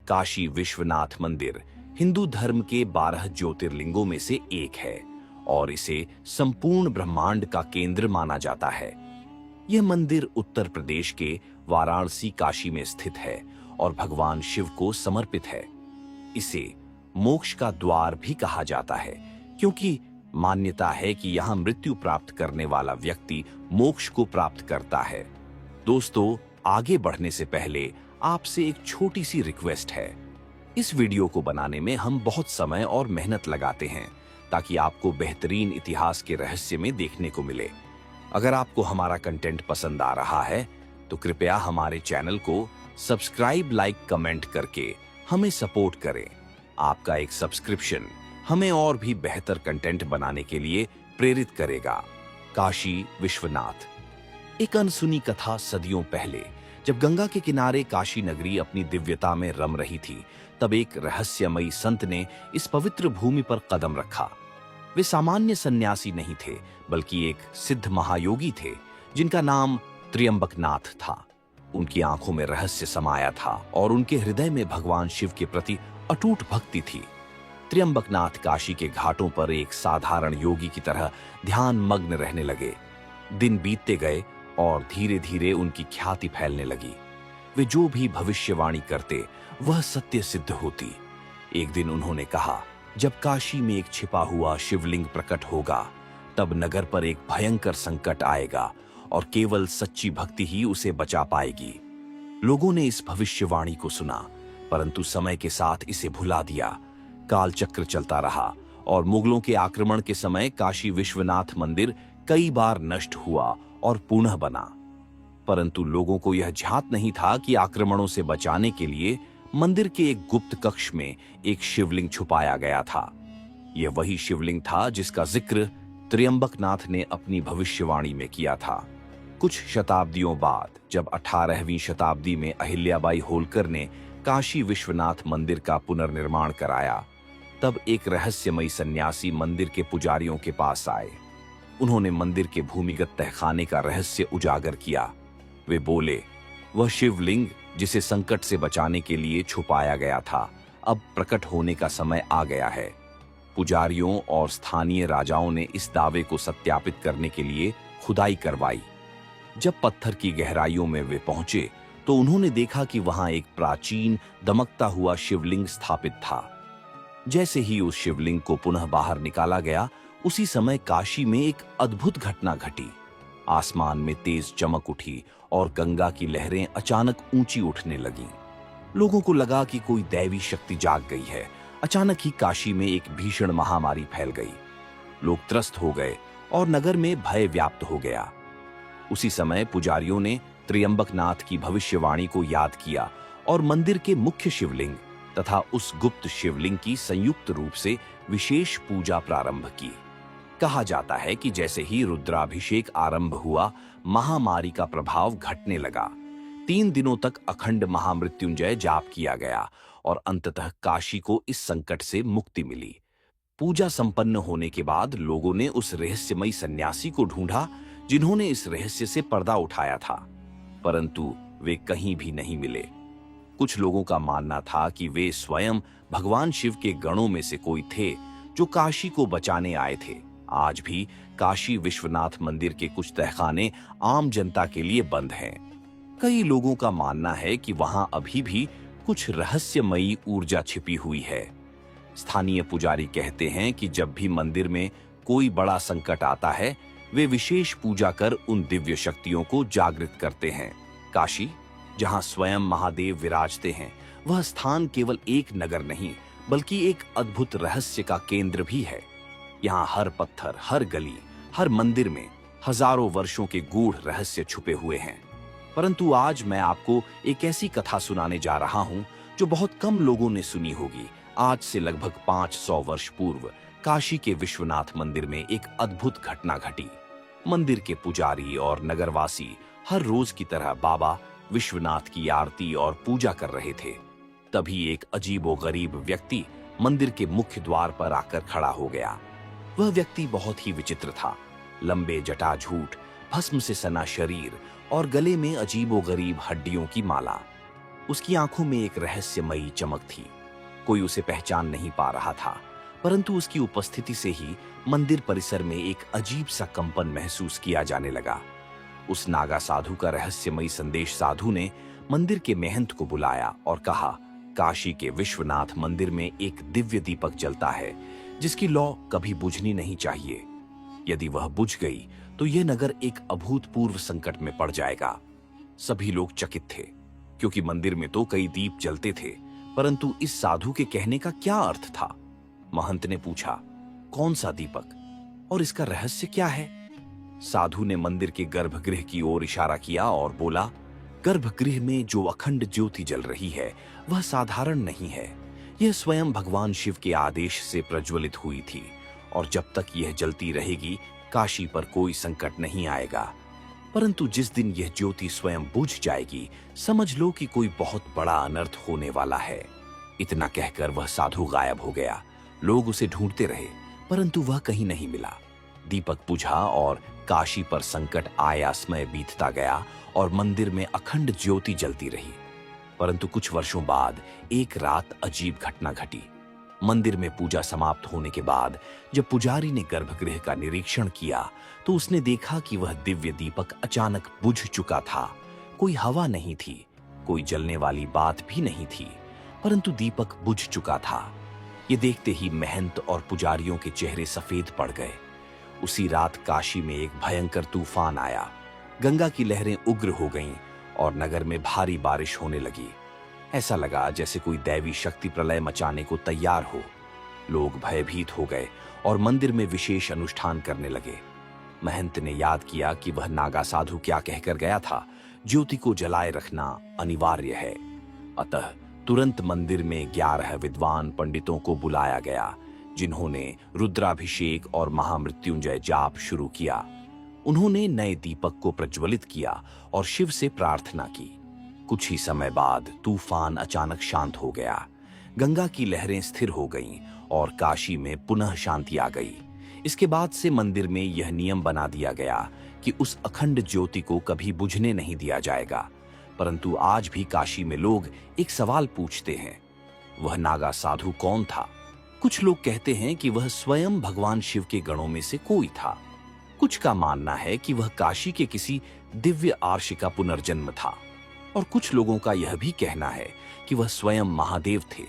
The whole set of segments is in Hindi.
काशी विश्वनाथ मंदिर हिंदू धर्म के 12 ज्योतिर्लिंगों में से एक है और इसे संपूर्ण ब्रह्मांड का केंद्र माना जाता है। यह मंदिर उत्तर प्रदेश के वाराणसी काशी में स्थित है और भगवान शिव को समर्पित है। इसे मोक्ष का द्वार भी कहा जाता है क्योंकि मान्यता है कि यहां मृत्यु प्राप्त करने वाला व्यक्ति मोक्ष को प्राप्त करता है। दोस्तों, आगे बढ़ने से पहले आपसे एक छोटी सी रिक्वेस्ट है। इस वीडियो को बनाने में हम बहुत समय और मेहनत लगाते हैं ताकि आपको बेहतरीन इतिहास के रहस्य में देखने को मिले। अगर आपको हमारा कंटेंट पसंद आ रहा है तो कृपया हमारे चैनल को सब्सक्राइब, लाइक, कमेंट करके हमें सपोर्ट करें। आपका एक सब्सक्रिप्शन हमें और भी बेहतर कंटेंट बनाने के लिए प्रेरित करेगा। काशी विश्वनाथ। एक अनसुनी कथा सदियों पहले जब गंगा के किनारे काशी नगरी अपनी दिव्यता में रम रही थी, तब एक रहस्यमयी संत ने इस पवित्र भूमि पर कदम रखा। वे सामान्य सन्यासी नहीं थे, बल्कि एक सिद्ध महायोगी थे जिनका नाम त्र्यंबकनाथ था। उनकी आंखों में रहस्य समाया था और उनके हृदय में भगवान शिव के प्रति अटूट भक्ति थी। त्र्यंबकनाथ काशी के घाटों पर एक साधारण योगी की तरह ध्यान मग्न रहने लगे। दिन बीतते गए और धीरे धीरे उनकी ख्याति फैलने लगी। वे जो भी भविष्यवाणी करते वह सत्य सिद्ध होती। एक दिन उन्होंने कहा, जब काशी में एक छिपा हुआ शिवलिंग प्रकट होगा, तब नगर पर एक भयंकर संकट आएगा और केवल सच्ची भक्ति ही उसे बचा पाएगी। लोगों ने इस भविष्यवाणी को सुना, परंतु समय के साथ इसे भुला दिया। कालचक्र चलता रहा और मुगलों के आक्रमण के समय काशी विश्वनाथ मंदिर कई बार नष्ट हुआ और पुनः बना। परंतु लोगों को यह ध्यात नहीं था कि आक्रमणों से बचाने के लिए मंदिर के एक गुप्त कक्ष में एक शिवलिंग छुपाया गया था। यह वही शिवलिंग था जिसका जिक्र त्र्यंबकनाथ ने अपनी भविष्यवाणी में किया था। कुछ शताब्दियों बाद जब 18वीं शताब्दी में अहिल्याबाई होलकर ने काशी विश्वनाथ मंदिर का पुनर्निर्माण कराया, तब एक रहस्यमयी सन्यासी मंदिर के पुजारियों के पास आए। उन्होंने मंदिर के भूमिगत तहखाने का रहस्य उजागर किया। वे बोले, वह शिवलिंग जिसे संकट से बचाने के लिए छुपाया गया था, अब प्रकट होने का समय आ गया है। पुजारियों और स्थानीय राजाओं ने इस दावे को सत्यापित करने के लिए खुदाई करवाई। जब पत्थर की गहराइयों में वे पहुंचे तो उन्होंने देखा कि वहां एक प्राचीन दमकता हुआ शिवलिंग स्थापित था। जैसे ही उस शिवलिंग को पुनः बाहर निकाला गया, उसी समय काशी में एक अद्भुत घटना घटी। आसमान में तेज चमक उठी और गंगा की लहरें अचानक ऊंची उठने लगीं। लोगों को लगा कि कोई दैवी शक्ति जाग गई है। अचानक ही काशी में एक भीषण महामारी फैल गई। लोग त्रस्त हो गए और नगर में भय व्याप्त हो गया। उसी समय पुजारियों ने त्र्यंबकनाथ की भविष्यवाणी को याद किया और मंदिर के मुख्य शिवलिंग तथा उस गुप्त शिवलिंग की संयुक्त रूप से विशेष पूजा प्रारंभ की। कहा जाता है कि जैसे ही रुद्राभिषेक आरंभ हुआ, महामारी का प्रभाव घटने लगा। 3 दिनों तक अखंड महामृत्युंजय जाप किया गया और अंततः काशी को इस संकट से मुक्ति मिली। पूजा संपन्न होने के बाद लोगों ने उस रहस्यमयी सन्यासी को ढूंढा जिन्होंने इस रहस्य से पर्दा उठाया था, परंतु वे कहीं भी नहीं मिले। कुछ लोगों का मानना था कि वे स्वयं भगवान शिव के गणों में से कोई थे जो काशी को बचाने आए थे। आज भी काशी विश्वनाथ मंदिर के कुछ तहखाने आम जनता के लिए बंद हैं। कई लोगों का मानना है कि वहां अभी भी कुछ रहस्यमयी ऊर्जा छिपी हुई है। स्थानीय पुजारी कहते हैं कि जब भी मंदिर में कोई बड़ा संकट आता है, वे विशेष पूजा कर उन दिव्य शक्तियों को जागृत करते हैं। काशी, जहां स्वयं महादेव विराजते हैं, वह स्थान केवल एक नगर नहीं, बल्कि एक अद्भुत रहस्य का केंद्र भी है। यहाँ हर पत्थर, हर गली, हर मंदिर में हजारों वर्षों के गूढ़ रहस्य छुपे हुए हैं। परंतु आज मैं आपको एक ऐसी कथा सुनाने जा रहा हूं जो बहुत कम लोगों ने सुनी होगी। आज से लगभग 500 वर्ष पूर्व काशी के विश्वनाथ मंदिर में एक अद्भुत घटना घटी। मंदिर के पुजारी और नगरवासी हर रोज की तरह बाबा विश्वनाथ की आरती और पूजा कर रहे थे। तभी एक अजीबोगरीब व्यक्ति मंदिर के मुख्य द्वार पर आकर खड़ा हो गया। वह व्यक्ति बहुत ही विचित्र था। लंबे जटाझूट, भस्म से सना शरीर और गले में अजीबोगरीब हड्डियों की माला। उसकी आंखों में एक रहस्यमयी चमक थी। कोई उसे पहचान नहीं पा रहा था, परंतु उसकी उपस्थिति से ही मंदिर परिसर में एक अजीब सा कंपन महसूस किया जाने लगा। उस नागा साधु का रहस्यमयी संदेश साधु ने मंदिर के महंत को बुलाया और कहा, काशी के विश्वनाथ मंदिर में एक दिव्य दीपक जलता है जिसकी लौ कभी बुझनी नहीं चाहिए। यदि वह बुझ गई तो यह नगर एक अभूतपूर्व संकट में पड़ जाएगा। सभी लोग चकित थे, क्योंकि मंदिर में तो कई दीप जलते थे, परंतु इस साधु के कहने का क्या अर्थ था? महंत ने पूछा, कौन सा दीपक और इसका रहस्य क्या है? साधु ने मंदिर के गर्भगृह की ओर इशारा किया और बोला, गर्भगृह में जो अखंड ज्योति जल रही है वह साधारण नहीं है। यह स्वयं भगवान शिव के आदेश से प्रज्वलित हुई थी, और जब तक यह जलती रहेगी काशी पर कोई संकट नहीं आएगा। परंतु जिस दिन यह ज्योति स्वयं बुझ जाएगी, समझ लो कि कोई बहुत बड़ा अनर्थ होने वाला है। इतना कहकर वह साधु गायब हो गया। लोग उसे ढूंढते रहे, परंतु वह कहीं नहीं मिला। दीपक बुझा और काशी पर संकट आया समय बीतता गया और मंदिर में अखंड ज्योति जलती रही। परंतु कुछ वर्षों बाद एक रात अजीब घटना घटी। मंदिर में पूजा समाप्त होने के बाद जब पुजारी ने गर्भगृह का निरीक्षण किया तो उसने देखा कि वह दिव्य दीपक अचानक बुझ चुका था। कोई हवा नहीं थी, कोई जलने वाली बात भी नहीं थी, परंतु दीपक बुझ चुका था। ये देखते ही महंत और पुजारियों के चेहरे सफेद पड़ गए। उसी रात काशी में एक भयंकर तूफान आया। गंगा की लहरें उग्र हो गईं और नगर में भारी बारिश होने लगी। ऐसा लगा जैसे कोई दैवी शक्ति प्रलय मचाने को तैयार हो। लोग भयभीत हो गए और मंदिर में विशेष अनुष्ठान करने लगे। महंत ने याद किया कि वह नागा साधु क्या कहकर गया था, ज्योति को जलाए रखना अनिवार्य है। अतः तुरंत मंदिर में 11 विद्वान पंडितों को बुलाया गया, जिन्होंने रुद्राभिषेक और महामृत्युंजय जाप शुरू किया। उन्होंने नए दीपक को प्रज्वलित किया और शिव से प्रार्थना की। कुछ ही समय बाद तूफान अचानक शांत हो गया। गंगा की लहरें स्थिर हो गईं और काशी में पुनः शांति आ गई। इसके बाद से मंदिर में यह नियम बना दिया गया कि उस अखंड ज्योति को कभी बुझने नहीं दिया जाएगा। परंतु आज भी काशी में लोग एक सवाल पूछते हैं, वह नागा साधु कौन था? कुछ लोग कहते हैं कि वह स्वयं भगवान शिव के गणों में से कोई था। कुछ का मानना है कि वह काशी के किसी दिव्य आर्ष का पुनर्जन्म था, और कुछ लोगों का यह भी कहना है कि वह स्वयं महादेव थे,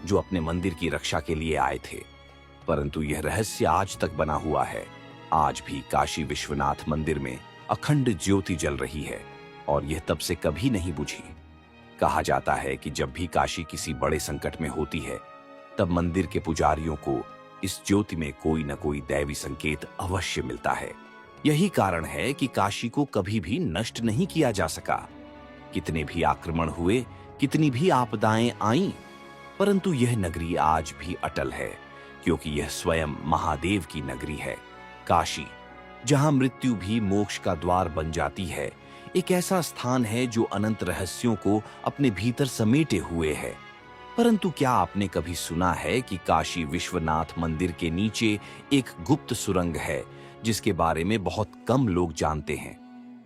जो अपने मंदिर की रक्षा के लिए आए थे। परंतु यह रहस्य आज तक बना हुआ है। आज भी काशी विश्वनाथ मंदिर में अखंड ज्योति जल रही है और यह तब से कभी नहीं बुझी। कहा जाता है कि जब भी काशी किसी बड़े संकट में होती है, तब मंदिर के पुजारियों को इस ज्योति में कोई न कोई दैवी संकेत अवश्य मिलता है। यही कारण है कि काशी को कभी भी नष्ट नहीं किया जा सका। कितने भी आक्रमण हुए, कितनी भी आपदाएं आईं, परंतु यह नगरी आज भी अटल है, क्योंकि यह स्वयं महादेव की नगरी है। काशी, जहां मृत्यु भी मोक्ष का द्वार बन जाती है, एक ऐसा स्थान है जो अनंत रहस्यों को अपने भीतर समेटे हुए है। परंतु क्या आपने कभी सुना है कि काशी विश्वनाथ मंदिर के नीचे एक गुप्त सुरंग है, जिसके बारे में बहुत कम लोग जानते हैं?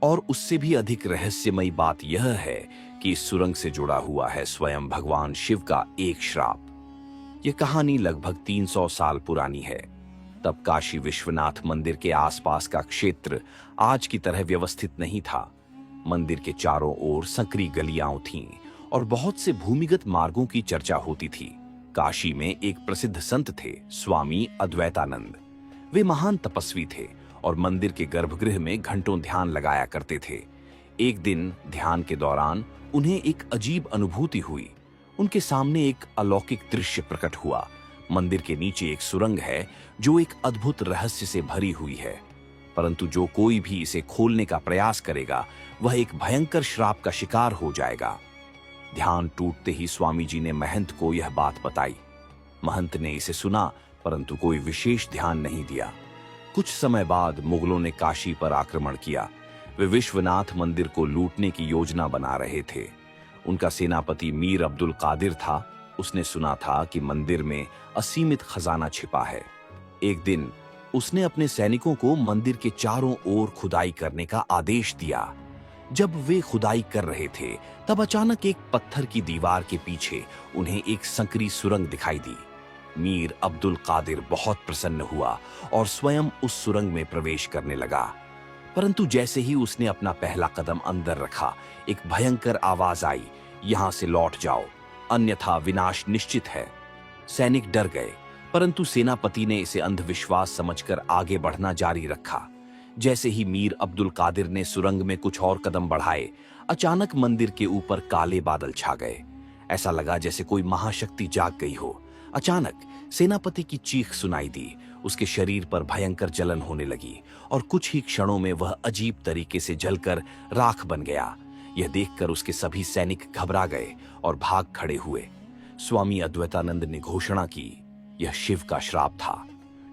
और उससे भी अधिक रहस्यमयी बात यह है कि इस सुरंग से जुड़ा हुआ है स्वयं भगवान शिव का एक श्राप। यह कहानी लगभग 300 साल पुरानी है। तब काशी विश्वनाथ मंदिर के आसपास का क्षेत्र आज की तरह व्यवस्थित नहीं था। मंदिर के चारों ओर संकरी गलियां थीं और बहुत से भूमिगत मार्गों की चर्चा होती थी। काशी में एक प्रसिद्ध संत थे, स्वामी अद्वैतानंद। वे महान तपस्वी थे और मंदिर के गर्भगृह में घंटों ध्यान लगाया करते थे। एक दिन ध्यान के दौरान उन्हें एक अजीब अनुभूति हुई। उनके सामने एक अलौकिक दृश्य प्रकट हुआ। मंदिर के नीचे एक सुरंग है जो एक अद्भुत रहस्य से भरी हुई है, परंतु जो कोई भी इसे खोलने का प्रयास करेगा वह एक भयंकर श्राप का शिकार हो जाएगा। ध्यान टूटते ही स्वामी जी ने महंत को यह बात बताई। महंत ने इसे सुना, परंतु कोई विशेष ध्यान नहीं दिया। कुछ समय बाद मुगलों ने काशी पर आक्रमण किया। वे विश्वनाथ मंदिर को लूटने की योजना बना रहे थे। उनका सेनापति मीर अब्दुल कादिर था। उसने सुना था कि मंदिर में असीमित खजाना छिपा है। एक दिन उसने अपने सैनिकों को मंदिर के चारों ओर खुदाई करने का आदेश दिया। जब वे खुदाई कर रहे थे तब अचानक एक पत्थर की दीवार के पीछे उन्हें एक संकरी सुरंग दिखाई दी। मीर अब्दुल कादिर बहुत प्रसन्न हुआ और स्वयं उस सुरंग में प्रवेश करने लगा। परंतु जैसे ही उसने अपना पहला कदम अंदर रखा, एक भयंकर आवाज आई, यहां से लौट जाओ, अन्यथा विनाश निश्चित है। सैनिक डर गए, परंतु सेनापति ने इसे अंधविश्वास समझकर आगे बढ़ना जारी रखा। जैसे ही मीर अब्दुल कादिर ने सुरंग में कुछ और कदम बढ़ाए, अचानक मंदिर के ऊपर काले बादल छा गए। ऐसा लगा जैसे कोई महाशक्ति जाग गई हो। अचानक सेनापति की चीख सुनाई दी, उसके शरीर पर भयंकर जलन होने लगी और कुछ ही क्षणों में वह अजीब तरीके से जलकर राख बन गया। यह देखकर उसके सभी सैनिक घबरा गए और भाग खड़े हुए। स्वामी अद्वैतानंद ने घोषणा की, यह शिव का श्राप था।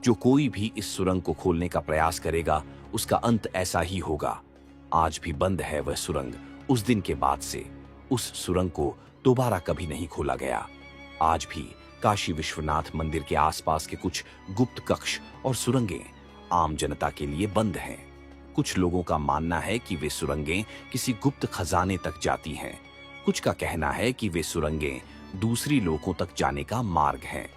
जो कोई भी इस सुरंग को खोलने का प्रयास करेगा, उसका अंत ऐसा ही होगा। आज भी बंद है वह सुरंग। उस दिन के बाद से उस सुरंग को दोबारा कभी नहीं खोला गया। आज भी काशी विश्वनाथ मंदिर के आसपास के कुछ गुप्त कक्ष और सुरंगें आम जनता के लिए बंद हैं। कुछ लोगों का मानना है कि वे सुरंगें किसी गुप्त खजाने तक जाती हैं। कुछ का कहना है कि वे सुरंगें दूसरी लोकों तक जाने का मार्ग हैं।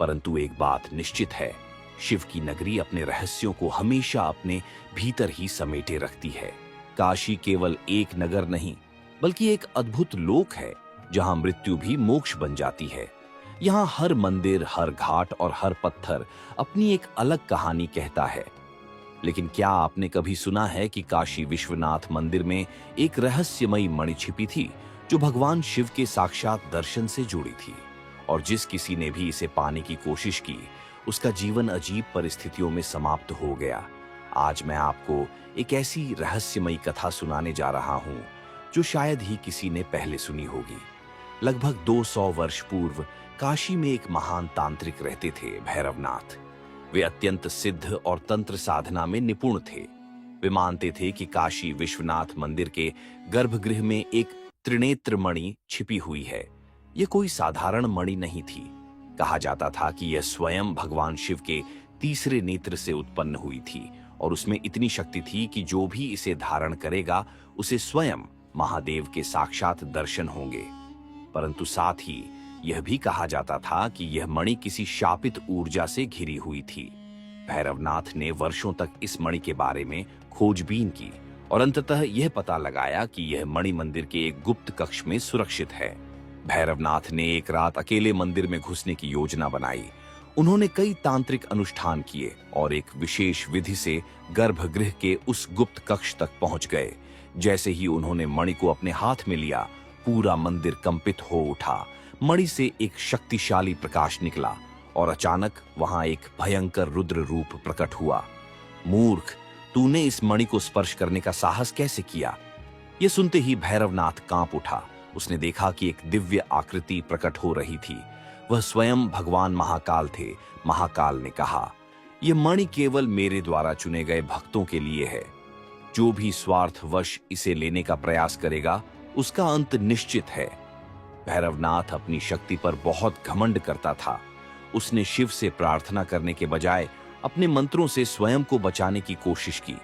परंतु एक बात निश्चित है, शिव की नगरी अपने रहस्यों को हमेशा अपने भीतर ही समेटे रखती है। काशी केवल एक नगर नहीं, बल्कि एक अद्भुत लोक है जहां मृत्यु भी मोक्ष बन जाती है। यहाँ हर मंदिर, हर घाट और हर पत्थर अपनी एक अलग कहानी कहता है। लेकिन क्या आपने कभी सुना है कि काशी विश्वनाथ मंदिर में एक रहस्यमयी मणि छिपी थी जो भगवान शिव के साक्षात दर्शन से जुड़ी थी, और जिस किसी ने भी इसे पाने की कोशिश की, उसका जीवन अजीब परिस्थितियों में समाप्त हो गया। आज मैं आपको एक ऐसी रहस्यमयी कथा सुनाने जा रहा हूं जो शायद ही किसी ने पहले सुनी होगी। लगभग 200 वर्ष पूर्व काशी में एक महान तांत्रिक रहते थे, भैरवनाथ। वे अत्यंत सिद्ध और तंत्र साधना में निपुण थे। वे मानते थे कि काशी विश्वनाथ मंदिर के गर्भगृह में एक त्रिनेत्र मणि छिपी हुई है। यह कोई साधारण मणि नहीं थी। कहा जाता था कि यह स्वयं भगवान शिव के तीसरे नेत्र से उत्पन्न हुई थी और उसमें इतनी शक्ति थी कि जो भी इसे धारण करेगा, उसे स्वयं महादेव के साक्षात दर्शन होंगे। परंतु साथ ही यह भी कहा जाता था कि यह मणि किसी शापित ऊर्जा से घिरी हुई थी। भैरवनाथ ने वर्षों तक इस मणि के बारे में खोजबीन की और अंततः यह पता लगाया कि यह मणि मंदिर के एक गुप्त कक्ष में सुरक्षित है। भैरवनाथ ने एक रात अकेले मंदिर में घुसने की योजना बनाई। उन्होंने कई तांत्रिक अनुष्ठान किए और एक विशेष विधि से गर्भगृह के उस गुप्त कक्ष तक पहुंच गए। जैसे ही उन्होंने मणि को अपने हाथ में लिया, पूरा मंदिर कंपित हो उठा। मणि से एक शक्तिशाली प्रकाश निकला और अचानक वहां एक भयंकर रुद्र रूप प्रकट हुआ। मूर्ख, तूने इस मणि को स्पर्श करने का साहस कैसे किया? यह सुनते ही भैरवनाथ कांप उठा। उसने देखा कि एक दिव्य आकृति प्रकट हो रही थी। वह स्वयं भगवान महाकाल थे। महाकाल ने कहा, यह मणि केवल मेरे द्वारा चुने गए भक्तों के लिए है। जो भी स्वार्थवश इसे लेने का प्रयास करेगा, उसका अंत निश्चित है। भैरवनाथ अपनी शक्ति पर बहुत घमंड करता था। उसने शिव से प्रार्थना करने के बजाय अपने मंत्रों से स्वयं को बचाने की कोशिश की।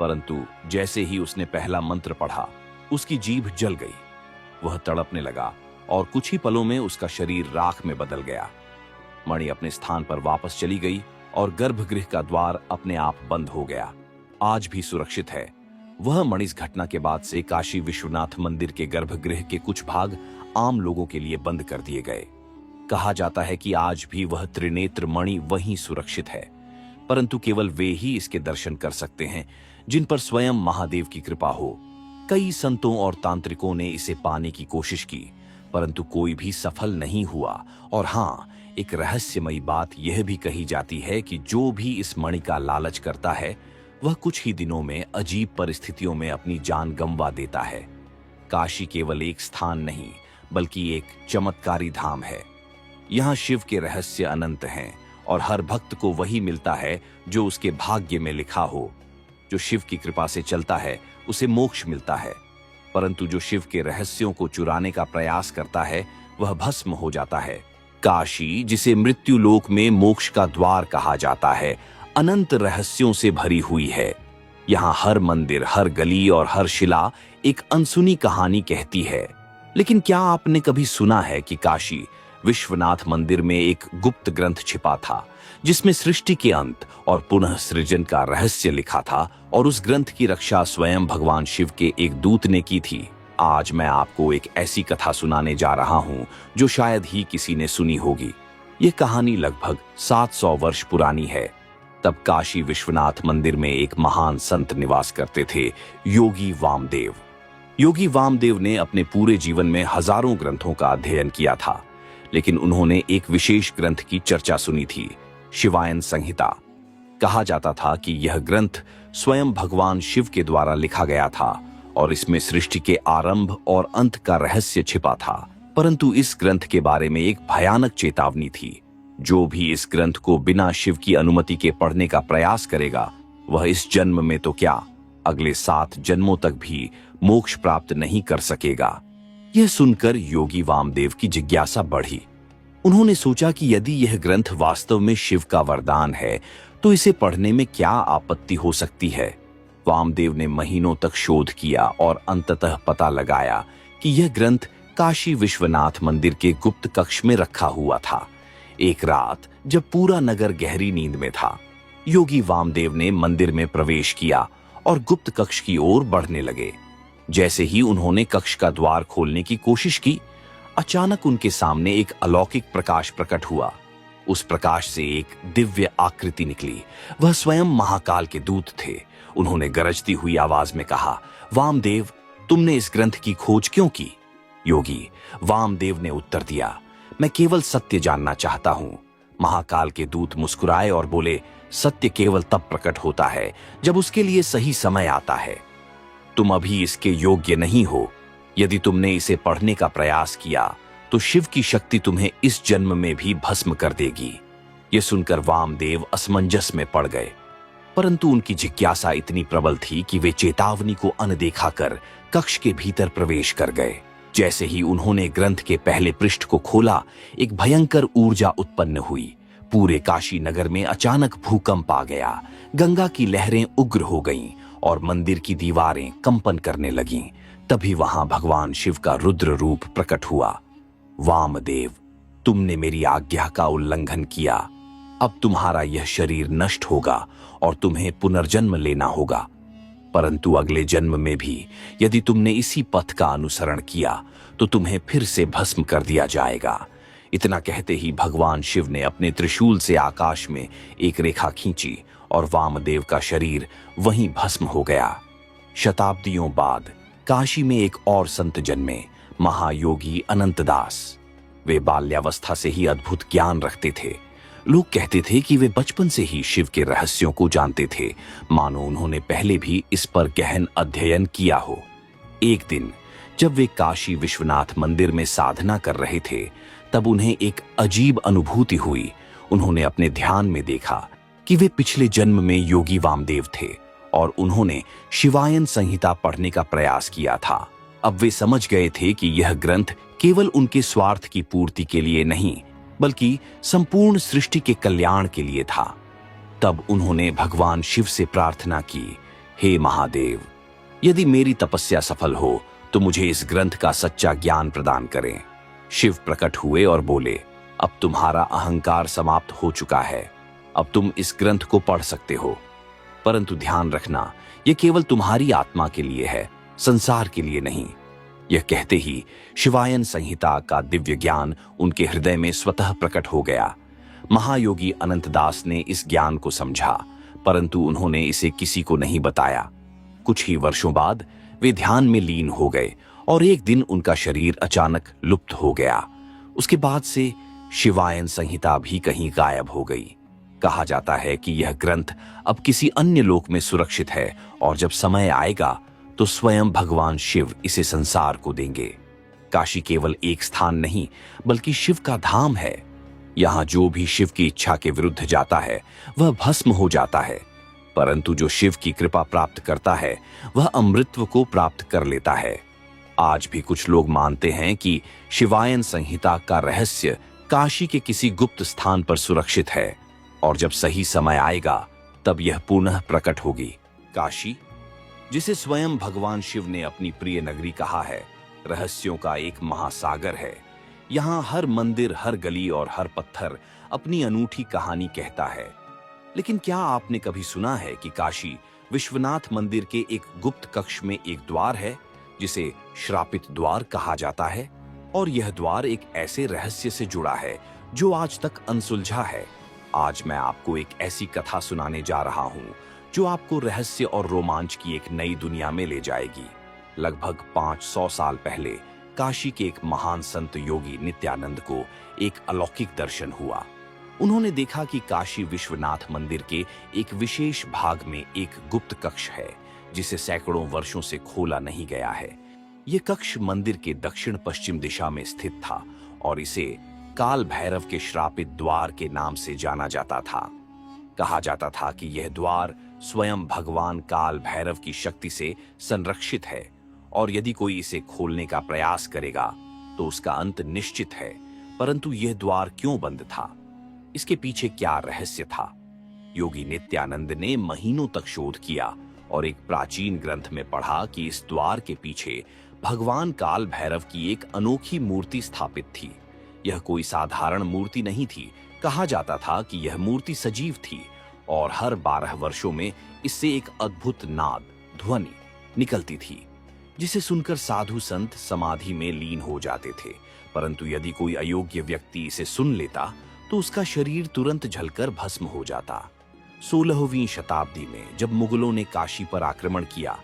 परंतु जैसे ही उसने पहला मंत्र पढ़ा, उसकी जीभ जल गई। वह तड़पने लगा और कुछ ही पलों में उसका शरीर राख में बदल गया। मणि अपने स्थान पर वापस चली गई और गर्भगृह का द्वार अपने आप बंद हो गया। आज भी सुरक्षित है। वह मणि इस घटना के बाद से काशी विश्वनाथ मंदिर के गर्भगृह के कुछ भाग आम लोगों के लिए बंद कर दिए गए। कहा जाता है कि आज भी वह त्रिनेत्र मणि वहीं सुरक्षित है, परंतु केवल वे ही इसके दर्शन कर सकते हैं जिन पर स्वयं महादेव की कृपा हो। कई संतों और तांत्रिकों ने इसे पाने की कोशिश की, परंतु कोई भी सफल नहीं हुआ। और हाँ, एक रहस्यमयी बात यह भी कही जाती है कि जो भी इस मणि का लालच करता है, वह कुछ ही दिनों में अजीब परिस्थितियों में अपनी जान गंवा देता है। काशी केवल एक स्थान नहीं, बल्कि एक चमत्कारी धाम है। यहाँ शिव के रहस्य अनंत हैं और हर भक्त को वही मिलता है जो उसके भाग्य में लिखा हो। जो शिव की कृपा से चलता है, उसे मोक्ष मिलता है, परंतु जो शिव के रहस्यों को चुराने का प्रयास करता है, वह भस्म हो जाता है। काशी, जिसे मृत्यु लोक में मोक्ष का द्वार कहा जाता है, अनंत रहस्यों से भरी हुई है। यहाँ हर मंदिर, हर गली और हर शिला एक अनसुनी कहानी कहती है। लेकिन क्या आपने कभी सुना है कि काशी विश्वनाथ मंदिर में एक गुप्त ग्रंथ छिपा था, जिसमें सृष्टि के अंत और पुनः सृजन का रहस्य लिखा था, और उस ग्रंथ की रक्षा स्वयं भगवान शिव के एक दूत ने की थी। आज मैं आपको एक ऐसी कथा सुनाने जा रहा हूं जो शायद ही किसी ने सुनी होगी। ये कहानी लगभग 700 वर्ष पुरानी है। तब काशी विश्वनाथ मंदिर में एक महान संत निवास करते थे, योगी वामदेव। योगी वामदेव ने अपने पूरे जीवन में हजारों ग्रंथों का अध्ययन किया था, लेकिन उन्होंने एक विशेष ग्रंथ की चर्चा सुनी थी, शिवायन संहिता। कहा जाता था कि यह ग्रंथ स्वयं भगवान शिव के द्वारा लिखा गया था और इसमें सृष्टि के आरंभ और अंत का रहस्य छिपा था। परंतु इस ग्रंथ के बारे में एक भयानक चेतावनी थी। जो भी इस ग्रंथ को बिना शिव की अनुमति के पढ़ने का प्रयास करेगा, वह इस जन्म में तो क्या, अगले 7 जन्मों तक भी मोक्ष प्राप्त नहीं कर सकेगा। यह सुनकर योगी वामदेव की जिज्ञासा बढ़ी। उन्होंने सोचा कि यदि यह ग्रंथ वास्तव में शिव का वरदान है, तो इसे पढ़ने में क्या आपत्ति हो सकती है। वामदेव ने महीनों तक शोध किया और अंततः पता लगाया कि यह ग्रंथ काशी विश्वनाथ मंदिर के गुप्त कक्ष में रखा हुआ था। एक रात जब पूरा नगर गहरी नींद में था, योगी वामदेव ने मंदिर में प्रवेश किया और गुप्त कक्ष की ओर बढ़ने लगे। जैसे ही उन्होंने कक्ष का द्वार खोलने की कोशिश की, अचानक उनके सामने एक अलौकिक प्रकाश प्रकट हुआ। उस प्रकाश से एक दिव्य आकृति निकली। वह स्वयं महाकाल के दूत थे। उन्होंने गरजती हुई आवाज में कहा, वामदेव, तुमने इस ग्रंथ की खोज क्यों की? योगी वामदेव ने उत्तर दिया, मैं केवल सत्य जानना चाहता हूं। महाकाल के दूत मुस्कुराए और बोले, सत्य केवल तब प्रकट होता है जब उसके लिए सही समय आता है। तुम अभी इसके योग्य नहीं हो। यदि तुमने इसे पढ़ने का प्रयास किया तो शिव की शक्ति तुम्हें इस जन्म में भी भस्म कर देगी। यह सुनकर वामदेव असमंजस में पड़ गए, परंतु उनकी जिज्ञासा इतनी प्रबल थी कि वे चेतावनी को अनदेखा कर कक्ष के भीतर प्रवेश कर गए। जैसे ही उन्होंने ग्रंथ के पहले पृष्ठ को खोला, एक भयंकर ऊर्जा उत्पन्न हुई। पूरे काशी नगर में अचानक भूकंप आ गया। गंगा की लहरें उग्र हो गईं और मंदिर की दीवारें कंपन करने लगीं। तभी वहां भगवान शिव का रुद्र रूप प्रकट हुआ। वामदेव, तुमने मेरी आज्ञा का उल्लंघन किया। अब तुम्हारा यह शरीर नष्ट होगा और तुम्हें पुनर्जन्म लेना होगा। परंतु अगले जन्म में भी यदि तुमने इसी पथ का अनुसरण किया तो तुम्हें फिर से भस्म कर दिया जाएगा। इतना कहते ही भगवान शिव ने अपने त्रिशूल से आकाश में एक रेखा खींची और वामदेव का शरीर वहीं भस्म हो गया। शताब्दियों बाद काशी में एक और संत जन्मे, महायोगी अनंतदास। वे बाल्यावस्था से ही अद्भुत ज्ञान रखते थे। लोग कहते थे कि वे बचपन से ही शिव के रहस्यों को जानते थे, मानो उन्होंने पहले भी इस पर गहन अध्ययन किया हो। एक दिन जब वे काशी विश्वनाथ मंदिर में साधना कर रहे थे, तब उन्हें एक अजीब अनुभूति हुई। उन्होंने अपने ध्यान में देखा कि वे पिछले जन्म में योगी वामदेव थे और उन्होंने शिवायन संहिता पढ़ने का प्रयास किया था। अब वे समझ गए थे कि यह ग्रंथ केवल उनके स्वार्थ की पूर्ति के लिए नहीं, बल्कि संपूर्ण सृष्टि के कल्याण के लिए था। तब उन्होंने भगवान शिव से प्रार्थना की, हे महादेव, यदि मेरी तपस्या सफल हो तो मुझे इस ग्रंथ का सच्चा ज्ञान प्रदान करें। शिव प्रकट हुए और बोले, अब तुम्हारा अहंकार समाप्त हो चुका है। अब तुम इस ग्रंथ को पढ़ सकते हो, परंतु ध्यान रखना, यह केवल तुम्हारी आत्मा के लिए है, संसार के लिए नहीं। यह कहते ही शिवायन संहिता का दिव्य ज्ञान उनके हृदय में स्वतः प्रकट हो गया। महायोगी अनंतदास ने इस ज्ञान को समझा, परंतु उन्होंने इसे किसी को नहीं बताया। कुछ ही वर्षों बाद वे ध्यान में लीन हो गए और एक दिन उनका शरीर अचानक लुप्त हो गया। उसके बाद से शिवायन संहिता भी कहीं गायब हो गई। कहा जाता है कि यह ग्रंथ अब किसी अन्य लोक में सुरक्षित है और जब समय आएगा तो स्वयं भगवान शिव इसे संसार को देंगे। काशी केवल एक स्थान नहीं, बल्कि शिव का धाम है। यहाँ जो भी शिव की इच्छा के विरुद्ध जाता है वह भस्म हो जाता है, परंतु जो शिव की कृपा प्राप्त करता है वह अमृतत्व को प्राप्त कर लेता है। आज भी कुछ लोग मानते हैं कि शिवायन संहिता का रहस्य काशी के किसी गुप्त स्थान पर सुरक्षित है और जब सही समय आएगा तब यह पुनः प्रकट होगी। काशी, जिसे स्वयं भगवान शिव ने अपनी प्रिय नगरी कहा है, रहस्यों का एक महासागर है। यहाँ हर मंदिर, हर गली और हर पत्थर अपनी अनूठी कहानी कहता है। लेकिन क्या आपने कभी सुना है कि काशी विश्वनाथ मंदिर के एक गुप्त कक्ष में एक द्वार है जिसे श्रापित द्वार कहा जाता है? और यह द्वार एक ऐसे रहस्य से जुड़ा है जो आज तक अनसुलझा है। आज मैं आपको एक ऐसी कथा सुनाने जा रहा हूं जो आपको रहस्य और रोमांच की एक नई दुनिया में ले जाएगी। लगभग 500 साल पहले काशी के एक महान संत योगी नित्यानंद को एक अलौकिक दर्शन हुआ। उन्होंने देखा कि काशी विश्वनाथ मंदिर के एक विशेष भाग में एक गुप्त कक्ष है जिसे सैकड़ों वर्षों से खोला नहीं गया है। यह कक्ष मंदिर के दक्षिण पश्चिम दिशा में स्थित था और इसे काल भैरव के श्रापित द्वार के नाम से जाना जाता था। कहा जाता था कि यह द्वार स्वयं भगवान काल भैरव की शक्ति से संरक्षित है और यदि कोई इसे खोलने का प्रयास करेगा तो उसका अंत निश्चित है। परंतु यह द्वार क्यों बंद था? इसके पीछे क्या रहस्य था? योगी नित्यानंद ने महीनों तक शोध किया और एक प्राचीन ग्रंथ में पढ़ा कि इस द्वार के पीछे भगवान काल भैरव की एक अनोखी मूर्ति स्थापित थी। यह कोई साधारण मूर्ति नहीं थी। कहा जाता था कि यह मूर्ति सजीव थी और हर 12 वर्षों में इससे एक अद्भुत नाद, ध्वनि निकलती थी जिसे सुनकर साधु संत समाधि में लीन हो जाते थे। परंतु यदि कोई अयोग्य व्यक्ति इसे सुन लेता तो उसका शरीर तुरंत जलकर भस्म हो जाता। 16वीं शताब्दी में जब मुगलों ने काशी पर आक्रमण किया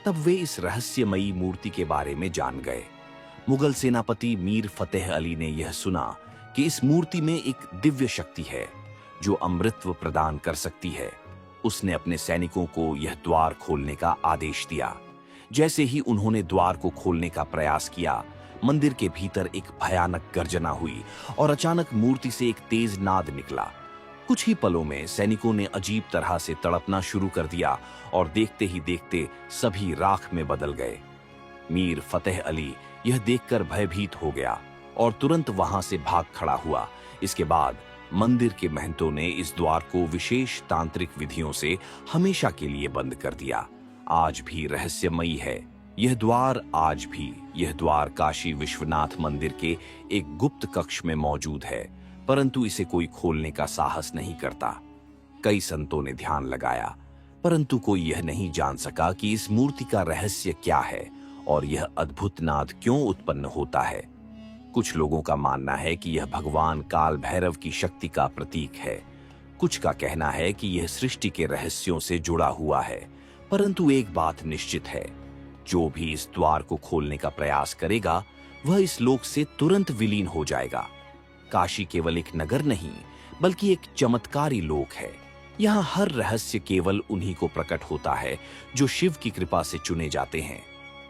तब वे इस रहस्यमयी मूर्ति के बारे में जान गए। मुगल सेनापति मीर फतेह अली ने यह सुना कि इस मूर्ति में एक दिव्य शक्ति है जो अमृतत्व प्रदान कर सकती है। उसने अपने सैनिकों को यह द्वार खोलने का आदेश दिया। जैसे ही उन्होंने द्वार को खोलने का प्रयास किया, मंदिर के भीतर एक भयानक गर्जना हुई और अचानक मूर्ति से एक तेज नाद निकला। कुछ ही पलों में सैनिकों ने अजीब तरह से तड़पना शुरू कर दिया और देखते ही देखते सभी राख में बदल गए। मीर फतेह अली यह देखकर भयभीत हो गया और तुरंत वहां से भाग खड़ा हुआ। इसके बाद मंदिर के महंतों ने इस द्वार को विशेष तांत्रिक विधियों से हमेशा के लिए बंद कर दिया। आज भी रहस्यमयी है यह द्वार। आज भी यह द्वार काशी विश्वनाथ मंदिर के एक गुप्त कक्ष में मौजूद है, परंतु इसे कोई खोलने का साहस नहीं करता। कई संतों ने ध्यान लगाया, परंतु कोई यह नहीं जान सका कि इस मूर्ति का रहस्य क्या है और यह अद्भुत नाद क्यों उत्पन्न होता है। कुछ लोगों का मानना है कि यह भगवान काल भैरव की शक्ति का प्रतीक है। कुछ का कहना है कि यह सृष्टि के रहस्यों से जुड़ा हुआ है। परंतु एक बात निश्चित है, जो भी इस द्वार को खोलने का प्रयास करेगा वह इस लोक से तुरंत विलीन हो जाएगा। काशी केवल एक नगर नहीं बल्कि एक चमत्कारी लोक है। यहाँ हर रहस्य केवल उन्हीं को प्रकट होता है जो शिव की कृपा से चुने जाते हैं।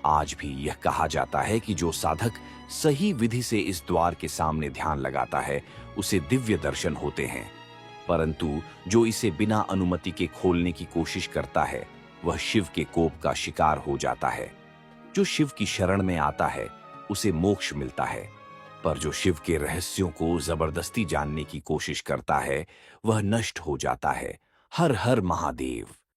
आज भी यह कहा जाता है कि जो साधक सही विधि से इस द्वार के सामने ध्यान लगाता है उसे दिव्य दर्शन होते हैं, परंतु जो इसे बिना अनुमति के खोलने की कोशिश करता है वह शिव के कोप का शिकार हो जाता है। जो शिव की शरण में आता है उसे मोक्ष मिलता है, पर जो शिव के रहस्यों को जबरदस्ती जानने की कोशिश करता है वह नष्ट हो जाता है। हर हर महादेव।